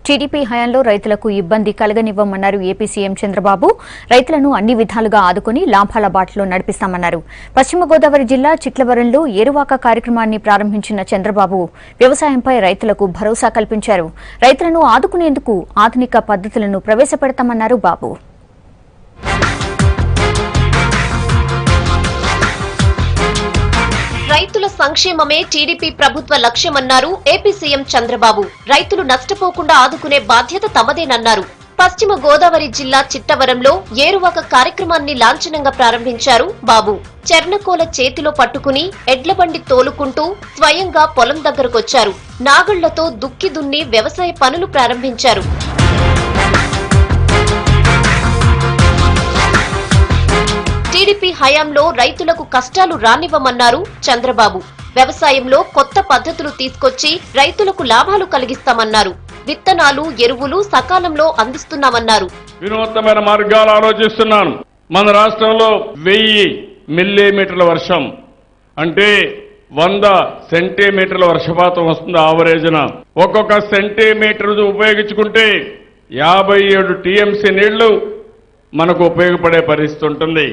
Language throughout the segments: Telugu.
టీడీపీ హయాంలో రైతులకు ఇబ్బంది కలగనివ్వమన్నారు ఏపీ సీఎం చంద్రబాబు. రైతులను అన్ని విధాలుగా ఆదుకుని లాభాల బాటలో నడిపిస్తామన్నారు. పశ్చిమ గోదావరి జిల్లా చిట్లవరంలో ఏరువాక కార్యక్రమాన్ని ప్రారంభించిన చంద్రబాబు వ్యవసాయంపై రైతులకు భరోసా కల్పించారు. రైతులను ఆదుకునేందుకు ఆధునిక పద్ధతులను ప్రవేశపెడతామన్నారు బాబు. రైతుల సంక్షేమమే టీడీపీ ప్రభుత్వ లక్ష్యమన్నారు ఏపీ సీఎం చంద్రబాబు. రైతులు నష్టపోకుండా ఆదుకునే బాధ్యత తమదేనన్నారు. పశ్చిమ గోదావరి జిల్లా చిట్టవరంలో ఏరువాక కార్యక్రమాన్ని లాంఛనంగా ప్రారంభించారు బాబు. చెర్నకోల చేతిలో పట్టుకుని ఎడ్లబండి తోలుకుంటూ స్వయంగా పొలం దగ్గరకొచ్చారు. నాగళ్లతో దుక్కి దున్ని వ్యవసాయ పనులు ప్రారంభించారు. టీడీపీ హయాంలో రైతులకు కష్టాలు రానివ్వమన్నారు చంద్రబాబు. వ్యవసాయంలో కొత్త పద్ధతులు తీసుకొచ్చి రైతులకు లాభాలు కలిగిస్తామన్నారు. విత్తనాలు, ఎరువులు సకాలంలో అందిస్తున్నామన్నారు. వినూత్నమైన మార్గాలు ఆలోచిస్తున్నాను. మన రాష్ట్రంలో 1000 మిల్లీమీటర్ల వర్షం అంటే 100 సెంటీమీటర్ల వర్షపాతం వస్తుంది ఆవరేజ్న. ఒక్కొక్క సెంటీమీటర్ ఉపయోగించుకుంటే 57 టీఎంసీ నీళ్లు మనకు ఉపయోగపడే పరిస్థితి ఉంటుంది.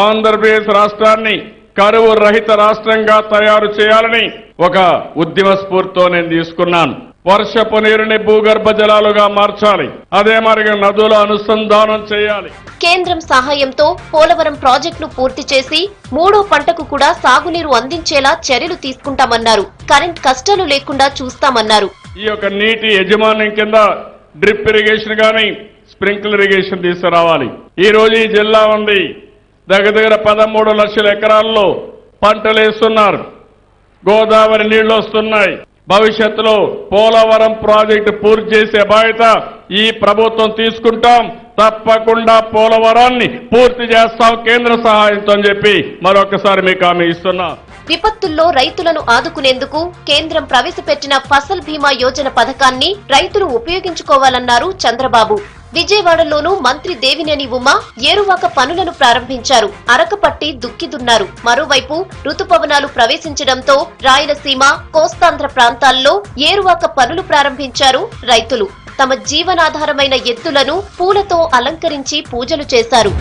ఆంధ్రప్రదేశ్ రాష్ట్రాన్ని కరువు రహిత రాష్ట్రంగా తయారు చేయాలని ఒక ఉద్యమ స్ఫూర్తితో నేను తీసుకున్నాను. వర్షపు నీరుని భూగర్భ జలాలుగా మార్చాలి. అదే మరి నదుల అనుసంధానం చేయాలి. కేంద్రం సహాయంతో పోలవరం ప్రాజెక్టును పూర్తి చేసి 3వ పంటకు కూడా సాగునీరు అందించేలా చర్యలు తీసుకుంటామన్నారు. కరెంట్ కష్టాలు లేకుండా చూస్తామన్నారు. ఈ యొక్క నీటి యజమాన్యం కింద డ్రిప్ ఇరిగేషన్ గాని స్ప్రింక్లర్ ఇరిగేషన్ తీసుకురావాలి. ఈ రోజు ఈ జిల్లా ఉంది దగ్గర 13 లక్షల ఎకరాల్లో పంటలు వేస్తున్నారు. గోదావరి నీళ్లు వస్తున్నాయి. భవిష్యత్తులో పోలవరం ప్రాజెక్టు పూర్తి చేసే బాధ్యత ఈ ప్రభుత్వం తీసుకుంటాం. తప్పకుండా పోలవరాన్ని పూర్తి చేస్తాం కేంద్ర సహాయంతో అని చెప్పి మరొకసారి మీకు హామీ ఇస్తున్నా. విపత్తుల్లో రైతులను ఆదుకునేందుకు కేంద్రం ప్రవేశపెట్టిన ఫసల్ బీమా యోజన పథకాన్ని రైతులు ఉపయోగించుకోవాలన్నారు చంద్రబాబు. విజయవాడలోనూ మంత్రి దేవినేని ఉమా ఏరువాక పనులను ప్రారంభించారు. అరకపట్టి దుక్కి దున్నారు. మరోవైపు రుతుపవనాలు ప్రవేశించడంతో రాయలసీమ, కోస్తాంధ్ర ప్రాంతాల్లో ఏరువాక పనులు ప్రారంభించారు రైతులు. తమ జీవనాధారమైన ఎద్దులను పూలతో అలంకరించి పూజలు చేశారు.